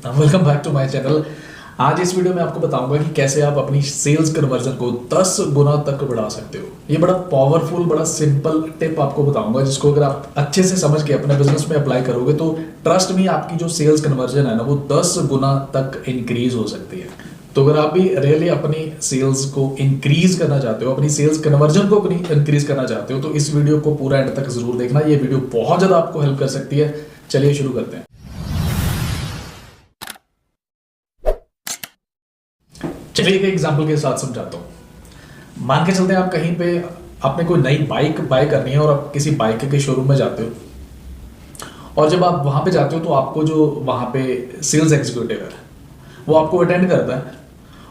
Welcome back to my channel. आज इस video में आपको बताऊंगा कि कैसे आप अपनी सेल्स कन्वर्जन को 10 गुना तक बढ़ा सकते हो। ये बड़ा पावरफुल, बड़ा सिंपल टिप आपको बताऊंगा, जिसको अगर आप अच्छे से समझ के अपने बिजनेस में अप्लाई करोगे तो ट्रस्ट मी, आपकी जो सेल्स कन्वर्जन है ना, वो 10 गुना तक इंक्रीज हो सकती है। तो अगर आप भी रियली अपनी सेल्स को इंक्रीज करना चाहते हो, अपनी सेल्स कन्वर्जन को इंक्रीज करना चाहते हो, तो इस वीडियो को पूरा एंड तक जरूर देखना। ये वीडियो बहुत ज्यादा आपको हेल्प कर सकती है। चलिए शुरू करते हैं। चलिए एक एग्जांपल के साथ समझाता हूँ। मान के चलते हैं आप कहीं पे आपने कोई नई बाइक बाय करनी है और आप किसी बाइक के शोरूम में जाते हो, और जब आप वहां पे जाते हो तो आपको जो वहां पे सेल्स एग्जीक्यूटिव है वो आपको अटेंड करता है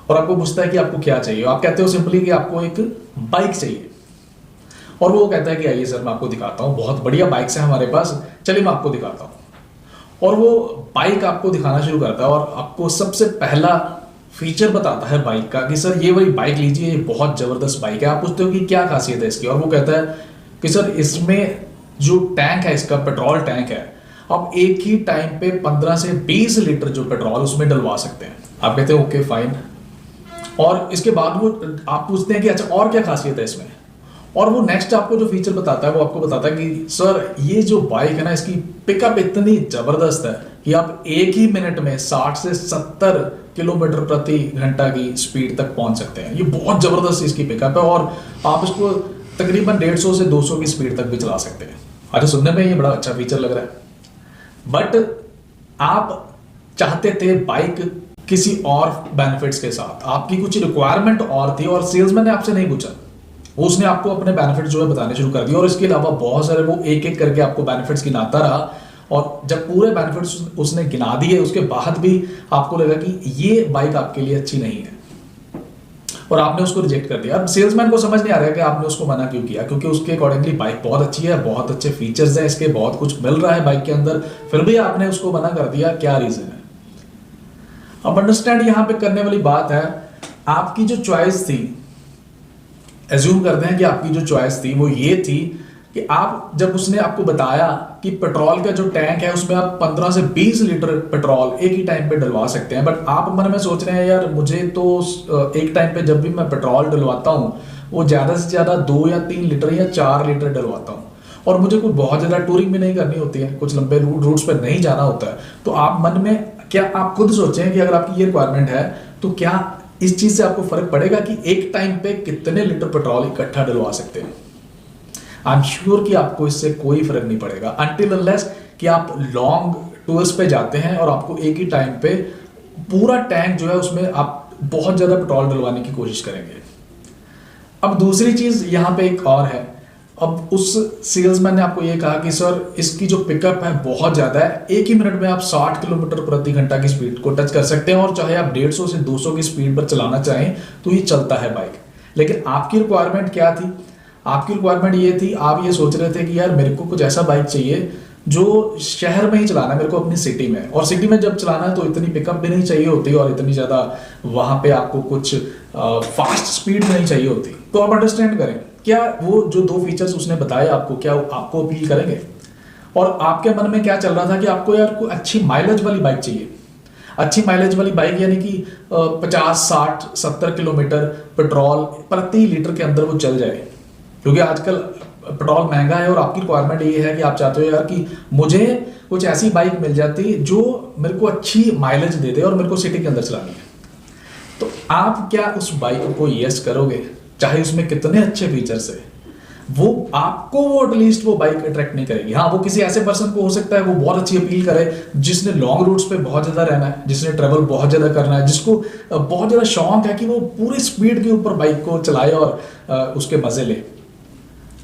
और आपको पूछता है कि आपको क्या चाहिए। आप कहते हो सिंपली कि आपको एक बाइक चाहिए, और वो कहता है कि आइए सर मैं आपको दिखाता हूँ, बहुत बढ़िया बाइक्स है हमारे पास, चलिए मैं आपको दिखाता हूँ। और वो बाइक आपको दिखाना शुरू करता है और आपको सबसे पहला फीचर बताता है बाइक का कि सर ये वाली बाइक लीजिए, ये बहुत जबरदस्त बाइक है। आप पूछते हो कि क्या खासियत है इसकी, और वो कहता है कि सर इसमें जो टैंक है, इसका पेट्रोल टैंक है, आप एक ही टाइम पे 15 से 20 लीटर जो पेट्रोल उसमें डलवा सकते हैं। आप कहते हैं ओके फाइन, और इसके बाद वो आप पूछते हैं कि अच्छा और क्या खासियत है इसमें, और वो नेक्स्ट आपको जो फीचर बताता है वो आपको बताता है कि सर ये जो बाइक है ना, इसकी पिकअप इतनी जबरदस्त है कि आप एक ही मिनट में 60 से 70 किलोमीटर प्रति घंटा की स्पीड तक पहुंच सकते हैं। ये बहुत जबरदस्त इसकी पिकअप है, और आप इसको तकरीबन 150 से 200 की स्पीड तक भी चला सकते हैं। अच्छा, सुनने में ये बड़ा अच्छा फीचर लग रहा है, बट आप चाहते थे बाइक किसी और बेनिफिट्स के साथ, आपकी कुछ रिक्वायरमेंट और थी, और सेल्समैन ने आपसे नहीं पूछा, उसने आपको अपने बेनिफिट जो है बताने शुरू कर दिए, और इसके अलावा बहुत सारे वो एक एक करके आपको बेनिफिट्स गिनाता रहा, और जब पूरे बेनिफिट्स उसने गिना दिए उसके बाद भी आपको लगा कि ये बाइक आपके लिए अच्छी नहीं है और आपने उसको रिजेक्ट कर दिया। अब सेल्समैन को समझ नहीं आ रहा है कि आपने उसको मना क्यों किया, क्योंकि उसके अकॉर्डिंगली बाइक बहुत अच्छी है, बहुत अच्छे फीचर्स हैं इसके, बहुत कुछ मिल रहा है बाइक के अंदर, फिर भी आपने उसको मना कर दिया। क्या रीजन है? अब अंडरस्टैंड यहां पे करने वाली बात है, आपकी जो चॉइस थी, एज्यूम करते हैं कि आपकी जो चॉइस थी वो ये थी कि आप जब उसने आपको बताया कि पेट्रोल का जो टैंक है उसमें आप 15 से 20 लीटर पेट्रोल एक ही टाइम पे डलवा सकते हैं, बट आप मन में सोच रहे हैं यार मुझे तो एक टाइम पे जब भी मैं पेट्रोल डलवाता हूँ वो ज़्यादा से ज़्यादा 2 या 3 लीटर या 4 लीटर डलवाता हूँ, और मुझे कोई बहुत ज़्यादा टूरिंग भी नहीं करनी होती है, कुछ लंबे रूट्स पर नहीं जाना होता है। तो आप मन में क्या आप खुद सोचें कि अगर आपकी ये रिक्वायरमेंट है तो क्या इस चीज़ से आपको फर्क पड़ेगा कि एक टाइम पे कितने लीटर पेट्रोल इकट्ठा डलवा सकते हैं? आई एम श्योर कि आपको इससे कोई फर्क नहीं पड़ेगा, अनटिल अनलेस कि आप लॉन्ग टूर्स पे जाते हैं और आपको एक ही टाइम पे पूरा टैंक जो है उसमें आप बहुत ज्यादा पेट्रोल डलवाने की कोशिश करेंगे। अब दूसरी चीज यहां पे एक और है, अब उस सेल्समैन ने आपको ये कहा कि सर इसकी जो पिकअप है बहुत ज्यादा है, एक ही मिनट में आप 60 किलोमीटर प्रति घंटा की स्पीड को टच कर सकते हैं, और चाहे आप 150 से 200 की स्पीड पर चलाना चाहें तो ये चलता है बाइक। लेकिन आपकी रिक्वायरमेंट क्या थी? आपकी रिक्वायरमेंट ये थी, आप ये सोच रहे थे कि यार मेरे को कुछ ऐसा बाइक चाहिए जो शहर में ही चलाना है, मेरे को अपनी सिटी में, और सिटी में जब चलाना है तो इतनी पिकअप भी नहीं चाहिए होती और इतनी ज़्यादा वहाँ पे आपको कुछ फास्ट स्पीड नहीं चाहिए होती। तो आप अंडरस्टैंड करें, क्या वो जो 2 फीचर्स उसने बताए आपको, क्या आपको अपील करेंगे? और आपके मन में क्या चल रहा था कि आपको यार कोई अच्छी माइलेज वाली बाइक चाहिए। अच्छी माइलेज वाली बाइक यानी कि 50, 60, 70 किलोमीटर पेट्रोल प्रति लीटर के अंदर वो चल जाए, क्योंकि आजकल पेट्रोल महंगा है और आपकी रिक्वायरमेंट ये है कि आप चाहते हो यार कि मुझे कुछ ऐसी बाइक मिल जाती जो मेरे को अच्छी माइलेज दे दे और मेरे को सिटी के अंदर चलानी है। तो आप क्या उस बाइक को यस करोगे, चाहे उसमें कितने अच्छे फीचर्स है? वो आपको वो एटलीस्ट वो बाइक अट्रैक्ट नहीं करेगी। हाँ, वो किसी ऐसे पर्सन को हो सकता है वो बहुत अच्छी अपील करे जिसने लॉन्ग रूट्स पे बहुत ज्यादा रहना है, जिसने ट्रेवल बहुत ज्यादा करना है, जिसको बहुत ज्यादा शौक है कि वो पूरी स्पीड के ऊपर बाइक को चलाए और उसके मजे ले।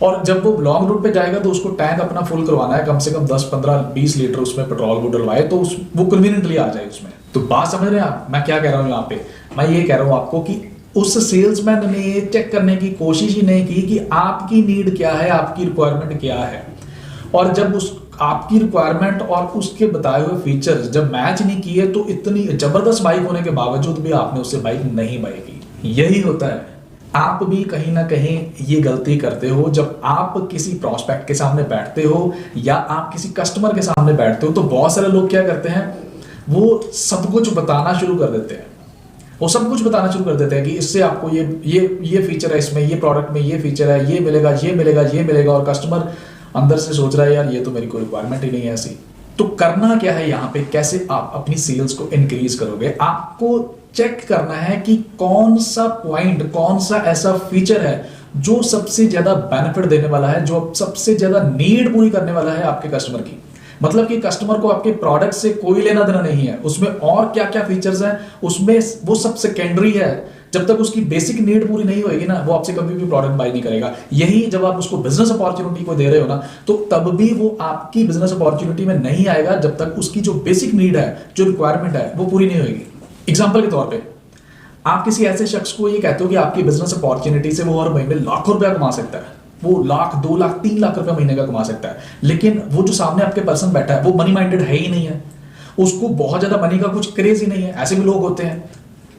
और जब वो लॉन्ग रूट पे जाएगा तो उसको टैंक अपना फुल करवाना है, कम से कम 10, 15, 20 लीटर उसमें पेट्रोल वो डलवाए तो वो कन्वीनियंटली आ जाए उसमें। तो बात समझ रहे हैं आप मैं क्या कह रहा हूँ यहाँ पे? मैं ये कह रहा हूँ आपको कि उस सेल्समैन ने ये चेक करने की कोशिश ही नहीं की कि आपकी नीड क्या है, आपकी रिक्वायरमेंट क्या है, और जब उस आपकी रिक्वायरमेंट और उसके बताए हुए फीचर्स जब मैच नहीं किए तो इतनी जबरदस्त बाइक होने के बावजूद भी आपने उससे बाइक नहीं बाई की। यही होता है, आप भी कहीं ना कहीं ये गलती करते हो। जब आप किसी प्रोस्पेक्ट के सामने बैठते हो या आप किसी कस्टमर के सामने बैठते हो तो बहुत सारे लोग क्या करते हैं, वो सब कुछ बताना शुरू कर देते हैं। वो सब कुछ बताना शुरू कर देते हैं कि इससे आपको ये फीचर है, इसमें ये प्रोडक्ट में ये फीचर है, ये मिलेगा, ये मिलेगा, ये मिलेगा, और कस्टमर अंदर से सोच रहा है यार ये तो मेरी कोई रिक्वायरमेंट ही नहीं है ऐसी। तो करना क्या है यहाँ पे, कैसे आप अपनी सेल्स को इंक्रीज करोगे? आपको चेक करना है कि कौन सा पॉइंट, कौन सा ऐसा फीचर है जो सबसे ज्यादा बेनिफिट देने वाला है, जो सबसे ज्यादा नीड पूरी करने वाला है आपके कस्टमर की। मतलब कि कस्टमर को आपके प्रोडक्ट से कोई लेना देना नहीं है, उसमें और क्या क्या फीचर्स हैं उसमें वो सब सेकेंडरी है। जब तक उसकी बेसिक नीड पूरी नहीं होगी ना, वो आपसे कभी भी प्रोडक्ट बाय नहीं करेगा। यही जब आप उसको बिजनेस अपॉर्चुनिटी को दे रहे हो ना, तो तब भी वो आपकी बिजनेस अपॉर्चुनिटी में नहीं आएगा जब तक उसकी जो बेसिक नीड है, जो रिक्वायरमेंट है, वो पूरी नहीं होगी। एग्जाम्पल के तौर पर आप किसी ऐसे शख्स को ये कहते हो कि आपकी बिजनेस अपॉर्चुनिटी से वो हर महीने लाखों रुपया कमा सकता है, वो लाख, 2 लाख, 3 लाख रुपया महीने का कमा सकता है, लेकिन वो जो सामने आपके पर्सन बैठा है वो मनी माइंडेड है ही नहीं है, उसको बहुत ज्यादा मनी का कुछ क्रेज ही नहीं है। ऐसे भी लोग होते हैं।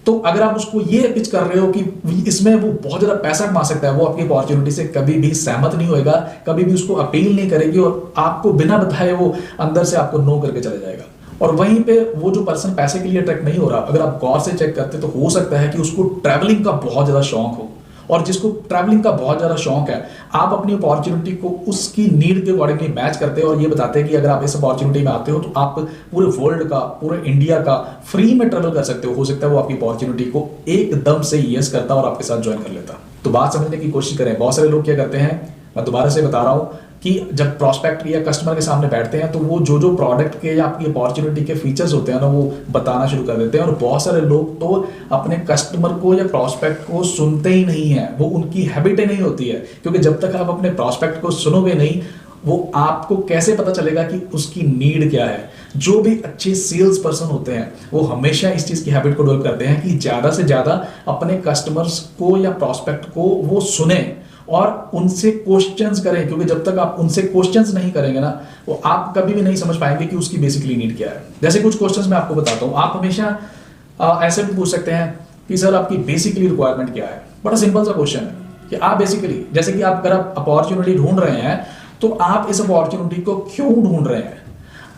तो अगर आप उसको ये पिच कर रहे हो कि इसमें वो बहुत ज्यादा पैसा कमा सकता है, वो आपकी अपॉर्चुनिटी से कभी भी सहमत नहीं होएगा, कभी भी उसको अपील नहीं करेगी, और आपको बिना बताए वो अंदर से आपको नो करके चले जाएगा। और वहीं पे वो जो पर्सन पैसे के लिए अट्रैक्ट नहीं हो रहा, अगर आप गौर से चेक करते तो हो सकता है कि उसको ट्रैवलिंग का बहुत ज्यादा शौक हो, और जिसको ट्रैवलिंग का बहुत ज्यादा शौक है, आप अपनी अपॉर्चुनिटी को उसकी नीड के अकॉर्डिंगली मैच करते हैं और ये बताते हैं कि अगर आप इस अपॉर्चुनिटी में आते हो तो आप पूरे वर्ल्ड का, पूरे इंडिया का फ्री में ट्रेवल कर सकते हो सकता है वो आपकी अपॉर्चुनिटी को एकदम से यस करता और आपके साथ ज्वाइन कर लेता। तो बात समझने की कोशिश करें। बहुत सारे लोग क्या करते हैं, मैं दोबारा से बता रहा हूं कि जब प्रोस्पेक्ट या कस्टमर के सामने बैठते हैं तो वो जो प्रोडक्ट के या आपकी अपॉर्चुनिटी के फीचर्स होते हैं ना, वो बताना शुरू कर देते हैं। और बहुत सारे लोग तो अपने कस्टमर को या प्रोस्पेक्ट को सुनते ही नहीं है, वो उनकी हैबिट ही नहीं होती है। क्योंकि जब तक आप अपने प्रोस्पेक्ट को सुनोगे नहीं, वो आपको कैसे पता चलेगा कि उसकी नीड क्या है। जो भी अच्छे सेल्स पर्सन होते हैं वो हमेशा इस चीज की हैबिट को डेवलप करते हैं कि ज्यादा से ज्यादा अपने कस्टमर्स को या प्रोस्पेक्ट को वो सुने और उनसे क्वेश्चंस करें। क्योंकि जब तक आप उनसे क्वेश्चंस नहीं करेंगे ना, वो आप कभी भी नहीं समझ पाएंगे कि उसकी बेसिकली नीड क्या है। जैसे कुछ क्वेश्चंस मैं आपको बताता हूं। आप हमेशा ऐसे भी पूछ सकते हैं कि सर आपकी बेसिकली रिक्वायरमेंट क्या है। बड़ा सिंपल सा क्वेश्चन है कि आप बेसिकली, जैसे कि आप अगर आप अपॉर्चुनिटी ढूंढ रहे हैं तो आप इस अपॉर्चुनिटी को क्यों ढूंढ रहे हैं।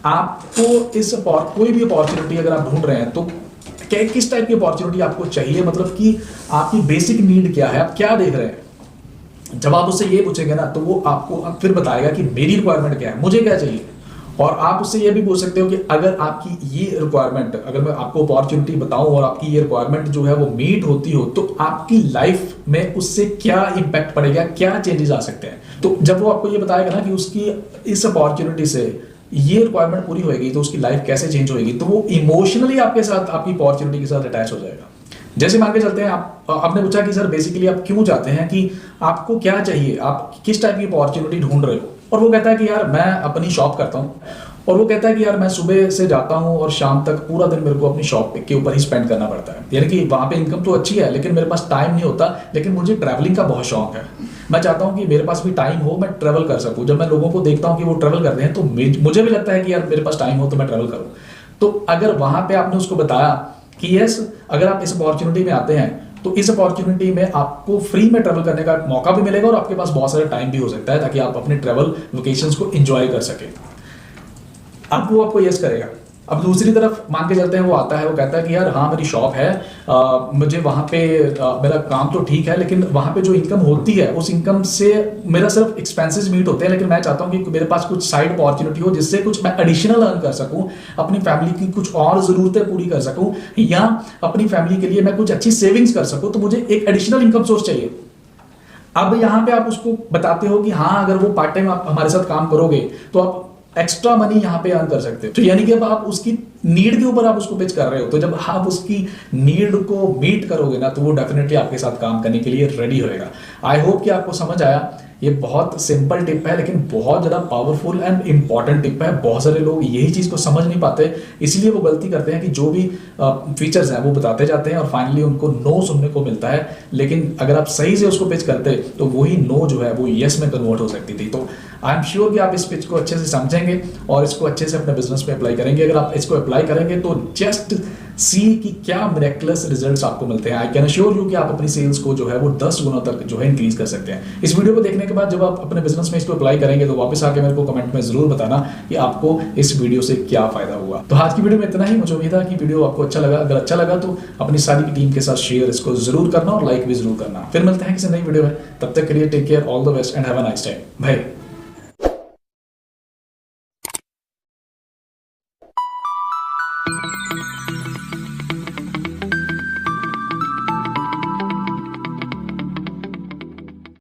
आपको इस कोई भी अपॉर्चुनिटी अगर आप ढूंढ रहे हैं तो किस टाइप की अपॉर्चुनिटी आपको चाहिए, मतलब कि आपकी बेसिक नीड क्या है, आप क्या देख रहे हैं। जब आप उससे ये पूछेंगे ना तो वो आपको फिर बताएगा कि मेरी रिक्वायरमेंट क्या है, मुझे क्या चाहिए। और आप उससे ये भी पूछ सकते हो कि अगर आपकी ये रिक्वायरमेंट, अगर मैं आपको अपॉर्चुनिटी बताऊं और आपकी ये रिक्वायरमेंट जो है वो मीट होती हो, तो आपकी लाइफ में उससे क्या इंपैक्ट पड़ेगा, क्या चेंजेस आ सकते हैं। तो जब वो आपको ये बताएगा ना कि उसकी इस अपॉर्चुनिटी से ये रिक्वायरमेंट पूरी होगी तो उसकी लाइफ कैसे चेंज होगी, तो वो इमोशनली आपके साथ, आपकी अपॉर्चुनिटी के साथ अटैच हो जाएगा। जैसे मान के चलते हैं, आपने पूछा कि सर बेसिकली आप क्यों चाहते हैं, कि आपको क्या चाहिए, आप किस टाइप की अपॉर्चुनिटी ढूंढ रहे हो। और वो कहता है कि यार मैं अपनी शॉप करता हूँ, और वो कहता है कि यार मैं सुबह से जाता हूँ और शाम तक पूरा दिन मेरे को अपनी शॉप के ऊपर ही स्पेंड करना पड़ता है। यानी कि वहाँ पे इनकम तो अच्छी है लेकिन मेरे पास टाइम नहीं होता, लेकिन मुझे ट्रैवलिंग का बहुत शौक है। मैं चाहता हूँ कि मेरे पास भी टाइम हो, मैं ट्रैवल कर सकूँ। जब मैं लोगों को देखता हूँ कि वो ट्रैवल करते हैं तो मुझे भी लगता है कि यार मेरे पास टाइम हो तो मैं ट्रैवल करूँ। तो अगर वहाँ पे आपने उसको बताया कि यस, अगर आप इस अपॉर्चुनिटी में आते हैं तो इस अपॉर्चुनिटी में आपको फ्री में ट्रैवल करने का मौका भी मिलेगा और आपके पास बहुत सारा टाइम भी हो सकता है ताकि आप अपने ट्रैवल वेकेशंस को एंजॉय कर सकें। अब वो आपको यस करेगा। अब दूसरी तरफ मान के चलते हैं, वो आता है, वो कहता है कि यार हाँ मेरी शॉप है, मुझे वहाँ पे मेरा काम तो ठीक है, लेकिन वहाँ पे जो इनकम होती है उस इनकम से मेरा सिर्फ एक्सपेंसेस मीट होते हैं, लेकिन मैं चाहता हूँ कि मेरे पास कुछ साइड अपॉर्चुनिटी हो जिससे कुछ मैं एडिशनल अर्न कर सकूँ, अपनी फैमिली की कुछ और ज़रूरतें पूरी कर सकूँ, या अपनी फैमिली के लिए मैं कुछ अच्छी सेविंग्स कर सकूँ। तो मुझे एक एडिशनल इनकम सोर्स चाहिए। अब यहाँ पे आप उसको बताते हो कि हाँ अगर वो पार्ट टाइम आप हमारे साथ काम करोगे तो आप एक्स्ट्रा मनी यहाँ पे अर्न कर सकते हो। तो यानी कि अब आप उसकी नीड के ऊपर आप उसको पिच कर रहे हो, तो जब आप उसकी नीड को मीट करोगे ना तो वो डेफिनेटली आपके साथ काम करने के लिए रेडी होएगा। आई होप कि आपको समझ आया। ये बहुत सिंपल टिप है लेकिन बहुत ज़्यादा पावरफुल एंड इंपॉर्टेंट टिप है। बहुत सारे लोग यही चीज़ को समझ नहीं पाते, इसलिए वो गलती करते हैं कि जो भी फीचर्स हैं वो बताते जाते हैं और फाइनली उनको नो सुनने को मिलता है। लेकिन अगर आप सही से उसको पिच करते तो वही नो जो है वो यस में कन्वर्ट हो सकती थी। तो आई एम श्योर कि आप इस पिच को अच्छे से समझेंगे और इसको अच्छे से अपने बिजनेस में अप्लाई करेंगे। अगर आप इसको अप्लाई करेंगे तो जस्ट सी कि क्या मिरेक्युलस रिजल्ट्स आपको मिलते हैं। आई कैन अश्योर यू कि आप अपनी सेल्स को जो है वो 10 गुना तक जो है इंक्रीज कर सकते हैं। इस वीडियो को देखने के बाद जब आप अपने बिजनेस में इसको अप्लाई करेंगे तो वापस आके मेरे को कमेंट में जरूर बताना कि आपको इस वीडियो से क्या फायदा हुआ। तो आज की वीडियो में इतना ही। मुझे उम्मीद है कि वीडियो आपको अच्छा लगा। अगर अच्छा लगा तो अपनी सारी की टीम के साथ शेयर इसको जरूर करना और लाइक भी जरूर करना। फिर मिलते हैं किसी नई वीडियो में, तब तक के लिए take care, all the best and have a nice time. Bye.